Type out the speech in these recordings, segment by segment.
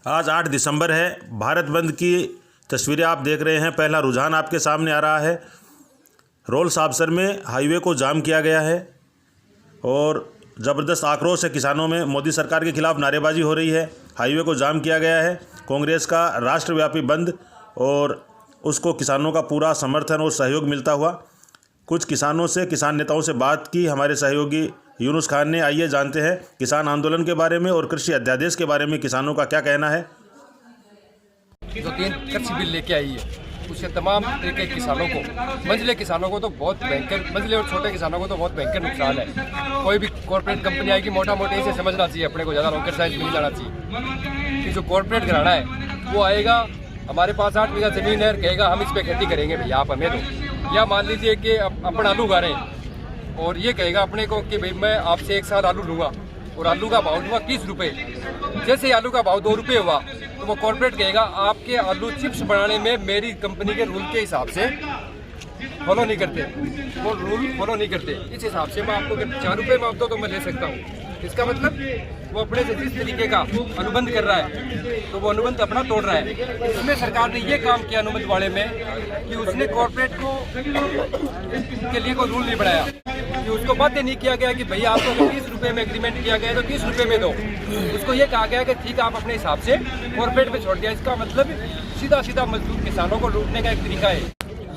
आज 8 दिसंबर है। भारत बंद की तस्वीरें आप देख रहे हैं। पहला रुझान आपके सामने आ रहा है। रोल्स आबसर में हाईवे को जाम किया गया है और ज़बरदस्त आक्रोश है किसानों में। मोदी सरकार के खिलाफ नारेबाजी हो रही है। हाईवे को जाम किया गया है। कांग्रेस का राष्ट्रव्यापी बंद और उसको किसानों का पूरा समर्थन और सहयोग मिलता हुआ। कुछ किसानों से, किसान नेताओं से बात की हमारे सहयोगी यूनुस खान ने। आइए जानते हैं किसान आंदोलन के बारे में और कृषि अध्यादेश के बारे में किसानों का क्या कहना है। जो 3 कृषि बिल लेके आई है उससे तमाम तरीके के किसानों को, मंझले किसानों को तो बहुत भयंकर, मंझले और छोटे किसानों को तो बहुत भयंकर नुकसान है। कोई भी कॉर्पोरेट कंपनी आएगी, मोटा मोटी इसे समझना चाहिए, अपने को ज़्यादा रॉकेट साइंस नहीं जाना चाहिए कि जो कॉर्पोरेट घराना है वो आएगा, हमारे पास 8 बीघा जमीन है, कहेगा हम इस पर खेती करेंगे भैया आप हमें दो। या मान लीजिए कि अपन आलू उगा रहे हैं और ये कहेगा अपने को कि भाई मैं आपसे 1 साल आलू लूँगा और आलू का भाव लूँगा 30 रुपये। जैसे आलू का भाव 2 रुपये हुआ तो वो कॉर्पोरेट कहेगा आपके आलू चिप्स बनाने में मेरी कंपनी के रूल के हिसाब से फॉलो नहीं करते, वो रूल फॉलो नहीं करते, इस हिसाब से मैं आपको 4 रुपये में आप दो तो मैं ले सकता हूँ। इसका मतलब वो अपने से जिस तरीके का अनुबंध कर रहा है तो वो अनुबंध अपना तोड़ रहा है। इसमें सरकार ने ये काम किया अनुबंध वाले में कि उसने कॉर्पोरेट को के लिए कोई रूल नहीं बनाया, कि उसको बाध्य नहीं किया गया कि भैया आपको अगर 30 रुपये में एग्रीमेंट किया गया है तो 30 रुपये में दो। उसको ये कहा गया कि ठीक है आप अपने हिसाब से कॉर्पोरेट पे छोड़ दिया। इसका मतलब सीधा सीधा मजदूर किसानों को लूटने का एक तरीका है।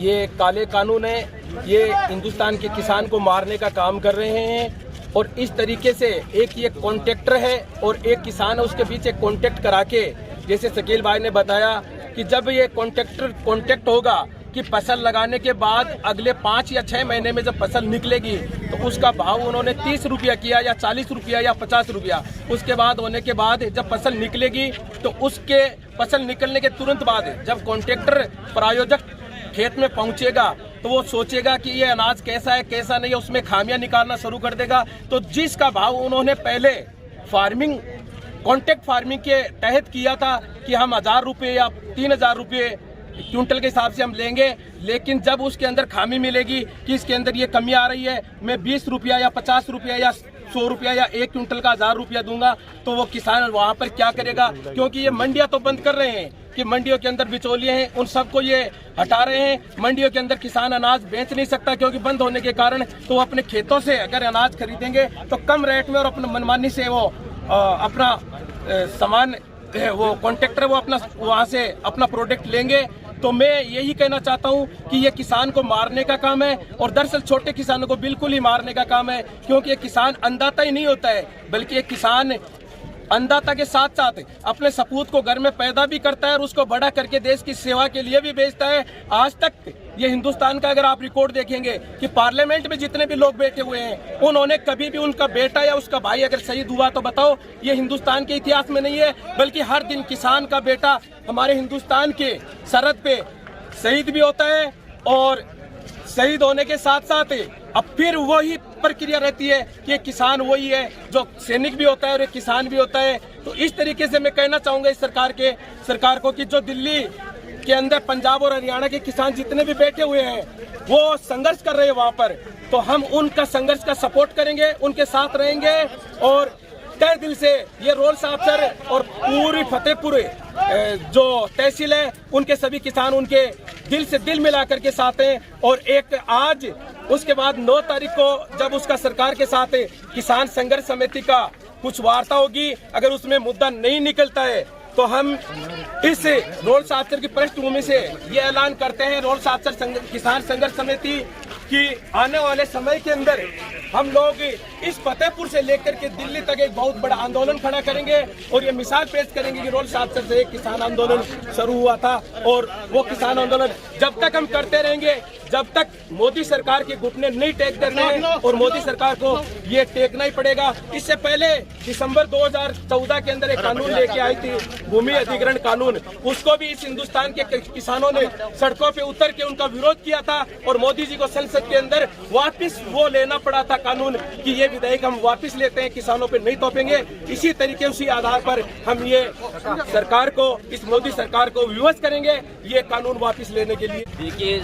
ये काले कानून है, ये हिंदुस्तान के किसान को मारने का काम कर रहे हैं। और इस तरीके से एक ये कॉन्ट्रैक्टर है और एक किसान है, उसके बीच एक कॉन्ट्रैक्ट करा के, जैसे शकील भाई ने बताया कि जब ये कॉन्ट्रैक्ट होगा कि फसल लगाने के बाद अगले 5 या 6 महीने में जब फसल निकलेगी तो उसका भाव उन्होंने 30 रुपया किया या 40 रुपया या 50 रुपया। उसके बाद होने के बाद जब फसल निकलेगी तो उसके फसल निकलने के तुरंत बाद जब कॉन्ट्रैक्टर प्रायोजक खेत में पहुंचेगा तो वो सोचेगा कि ये अनाज कैसा है कैसा नहीं है, उसमें खामियां निकालना शुरू कर देगा। तो जिसका भाव उन्होंने पहले कॉन्ट्रैक्ट फार्मिंग के तहत किया था कि हम 1000 रुपये या 3000 रुपये क्विंटल के हिसाब से हम लेंगे, लेकिन जब उसके अंदर खामी मिलेगी कि इसके अंदर ये कमी आ रही है, मैं 20 रुपया या 50 रुपया या 100 रुपया या 1 क्विंटल का 1000 रुपया दूंगा, तो वो किसान वहाँ पर क्या करेगा? क्योंकि ये मंडियाँ तो बंद कर रहे हैं कि मंडियों के अंदर बिचौलिए हैं, उन सबको ये हटा रहे हैं। मंडियों के अंदर किसान अनाज बेच नहीं सकता क्योंकि बंद होने के कारण। तो वो अपने खेतों से अगर अनाज खरीदेंगे तो कम रेट में और अपने मनमानी से वो अपना सामान, वो कॉन्ट्रैक्टर वो अपना वहाँ से अपना प्रोडक्ट लेंगे। तो मैं यही कहना चाहता हूँ कि ये किसान को मारने का काम है और दरअसल छोटे किसानों को बिल्कुल ही मारने का काम है, क्योंकि ये किसान अन्नदाता ही नहीं होता है, बल्कि एक किसान अन्नदाता के साथ साथ अपने सपूत को घर में पैदा भी करता है और उसको बड़ा करके देश की सेवा के लिए भी भेजता है। आज तक ये हिंदुस्तान का अगर आप रिकॉर्ड देखेंगे कि पार्लियामेंट में जितने भी लोग बैठे हुए हैं उन्होंने कभी भी उनका बेटा या उसका भाई अगर शहीद हुआ तो बताओ, ये हिंदुस्तान के इतिहास में नहीं है। बल्कि हर दिन किसान का बेटा हमारे हिंदुस्तान के सरहद पे शहीद भी होता है और शहीद होने के साथ साथ अब फिर वही प्रक्रिया रहती है कि किसान वही है जो सैनिक भी होता है और एक किसान भी होता है। तो इस तरीके से मैं कहना चाहूंगा इस सरकार को कि जो दिल्ली के अंदर पंजाब और हरियाणा के किसान जितने भी बैठे हुए हैं वो संघर्ष कर रहे हैं वहाँ पर, तो हम उनका संघर्ष का सपोर्ट करेंगे, उनके साथ रहेंगे और तय दिल से ये रोल्स आबसर और पूरी फतेहपुर जो तहसील है उनके सभी किसान उनके दिल से दिल मिला करके साथ हैं। और एक आज उसके बाद 9 तारीख को जब उसका सरकार के साथ किसान संघर्ष समिति का कुछ वार्ता होगी, अगर उसमें मुद्दा नहीं निकलता है तो हम इस रोल्स आबसर की पृष्ठभूमि से ये ऐलान करते हैं रोल्स आबसर किसान संघर्ष समिति कि आने वाले समय के अंदर हम लोग इस फतेहपुर से लेकर के दिल्ली तक एक बहुत बड़ा आंदोलन खड़ा करेंगे और ये मिसाल पेश करेंगे कि रोल्स आबसर से एक किसान आंदोलन शुरू हुआ था और वो किसान आंदोलन जब तक हम करते रहेंगे जब तक मोदी सरकार के घुटने नहीं टेक करने हैं और मोदी सरकार को ये टेकना ही पड़ेगा। इससे पहले दिसंबर 2014 के अंदर एक कानून लेके आई थी भूमि अधिग्रहण कानून, उसको भी इस हिंदुस्तान के किसानों ने सड़कों पे उतर के उनका विरोध किया था और मोदी जी को संसद के अंदर वापस वो लेना पड़ा था कानून कि ये विधेयक हम वापस लेते हैं, किसानों पे नहीं थोपेंगे। इसी तरीके उसी आधार पर हम ये सरकार को, इस मोदी सरकार को विवश करेंगे ये कानून वापस लेने के लिए। देखिए,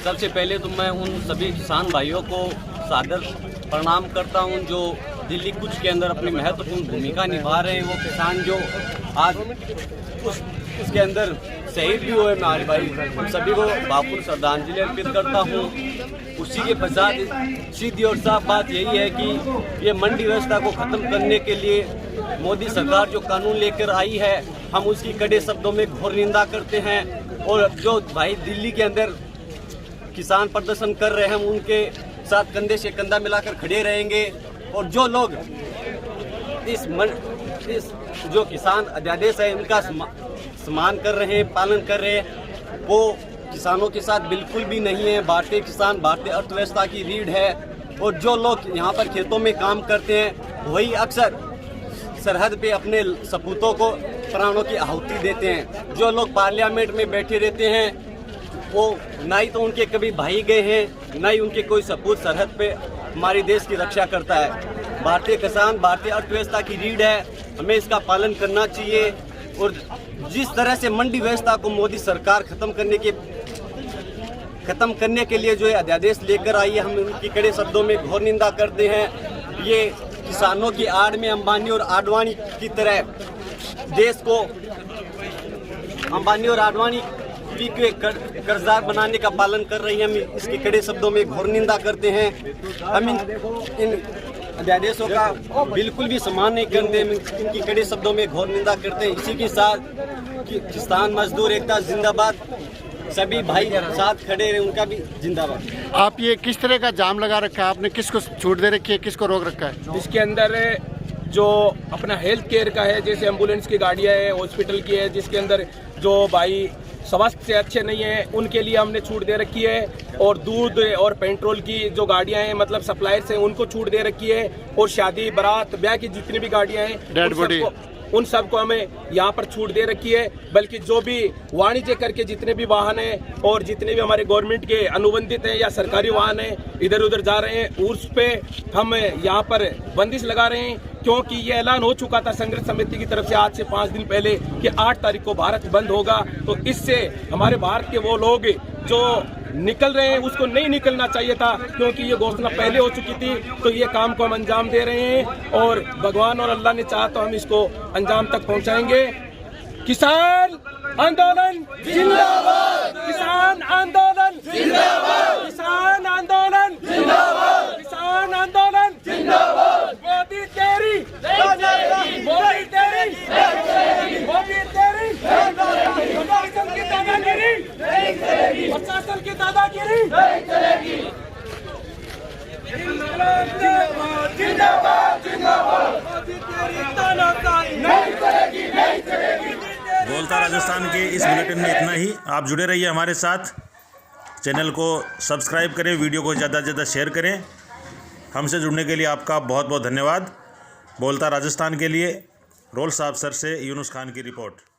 सबसे पहले तो मैं उन सभी किसान भाइयों को सादर प्रणाम करता हूं जो दिल्ली कूच के अंदर अपनी महत्वपूर्ण भूमिका निभा रहे हैं। वो किसान जो आज उसके अंदर शहीद भी हुए हमारे भाई, उन सभी को भावपूर्ण श्रद्धांजलि अर्पित करता हूँ। उसी के पश्चात सीधी और साफ बात यही है कि ये मंडी व्यवस्था को ख़त्म करने के लिए मोदी सरकार जो कानून लेकर आई है, हम उसकी कड़े शब्दों में घोर निंदा करते हैं। और जो भाई दिल्ली के अंदर किसान प्रदर्शन कर रहे हैं, हम उनके साथ कंधे से कंधा मिलाकर खड़े रहेंगे। और जो लोग इस जो किसान अध्यादेश है इनका सम्मान कर रहे हैं, पालन कर रहे हैं, वो किसानों के साथ बिल्कुल भी नहीं है। भारतीय किसान भारतीय अर्थव्यवस्था की रीढ़ है। और जो लोग यहाँ पर खेतों में काम करते हैं वही अक्सर सरहद पे अपने सपूतों को प्राणों की आहुति देते हैं। जो लोग पार्लियामेंट में बैठे रहते हैं वो ना ही तो उनके कभी भाई गए हैं, ना ही उनके कोई सपूत सरहद पे हमारे देश की रक्षा करता है। भारतीय किसान भारतीय अर्थव्यवस्था की रीढ़ है, हमें इसका पालन करना चाहिए। और जिस तरह से मंडी व्यवस्था को मोदी सरकार खत्म करने के लिए जो है अध्यादेश लेकर आई है, हम उनकी कड़े शब्दों में घोर निंदा करते हैं। ये किसानों की आड़ में अंबानी और आडवाणी की तरह देश को अंबानी और आडवाणी के कर्जदार बनाने का पालन कर रही है। हम इसके कड़े शब्दों में घोर निंदा करते हैं। हम इन अध्यादेशों का बिल्कुल भी सम्मान नहीं करते, इनकी कड़े शब्दों में घोर निंदा करते हैं। इसी के साथ किसान मजदूर एकता जिंदाबाद, सभी भाई साथ खड़े रहे, उनका भी जिंदाबाद। आप ये किस तरह का जाम लगा रखा है आपने? किसको छूट दे रखी है, किसको रोक रखा है? इसके अंदर जो अपना हेल्थ केयर का है, जैसे एम्बुलेंस की गाड़ियाँ है, हॉस्पिटल की है, जिसके अंदर जो भाई स्वास्थ्य से अच्छे नहीं है उनके लिए हमने छूट दे रखी है। और दूध और पेट्रोल की जो गाड़ियां हैं मतलब सप्लायर्स हैं उनको छूट दे रखी है। और शादी बारात ब्याह की जितनी भी गाड़ियां हैं उन सबको हमें यहाँ पर छूट दे रखी है। बल्कि जो भी वाणिज्य करके जितने भी वाहन हैं और जितने भी हमारे गवर्नमेंट के अनुबंधित हैं या सरकारी वाहन हैं इधर उधर जा रहे हैं, उस पे हम यहाँ पर बंदिश लगा रहे हैं। क्योंकि ये ऐलान हो चुका था संघर्ष समिति की तरफ से आज से 5 दिन पहले कि 8 तारीख को भारत बंद होगा। तो इससे हमारे भारत के वो लोग जो निकल रहे हैं उसको नहीं निकलना चाहिए था, क्योंकि ये घोषणा पहले हो चुकी थी। तो ये काम को हम अंजाम दे रहे हैं और भगवान और अल्लाह ने चाहा तो हम इसको अंजाम तक पहुंचाएंगे। किसान आंदोलन जिंदाबाद, किसान आंदोलन जिंदाबाद, किसान आंदोलन जिंदाबाद, किसान आंदोलन जिंदाबाद। मोदी तेरी मोदी तेरी मोदी तेरी प्रशासन की दादागिरी, प्रशासन की दादागिरी जिंदाबाद जिंदाबाद। मोदी तेरी तानाशाही नहीं चलेगी, नहीं चलेगी। बोलता राजस्थान के इस बुलेटिन में इतना ही। आप जुड़े रहिए हमारे साथ, चैनल को सब्सक्राइब करें, वीडियो को ज़्यादा से ज़्यादा शेयर करें। हमसे जुड़ने के लिए आपका बहुत बहुत धन्यवाद। बोलता राजस्थान के लिए रोल साहब सर से यूनुस खान की रिपोर्ट।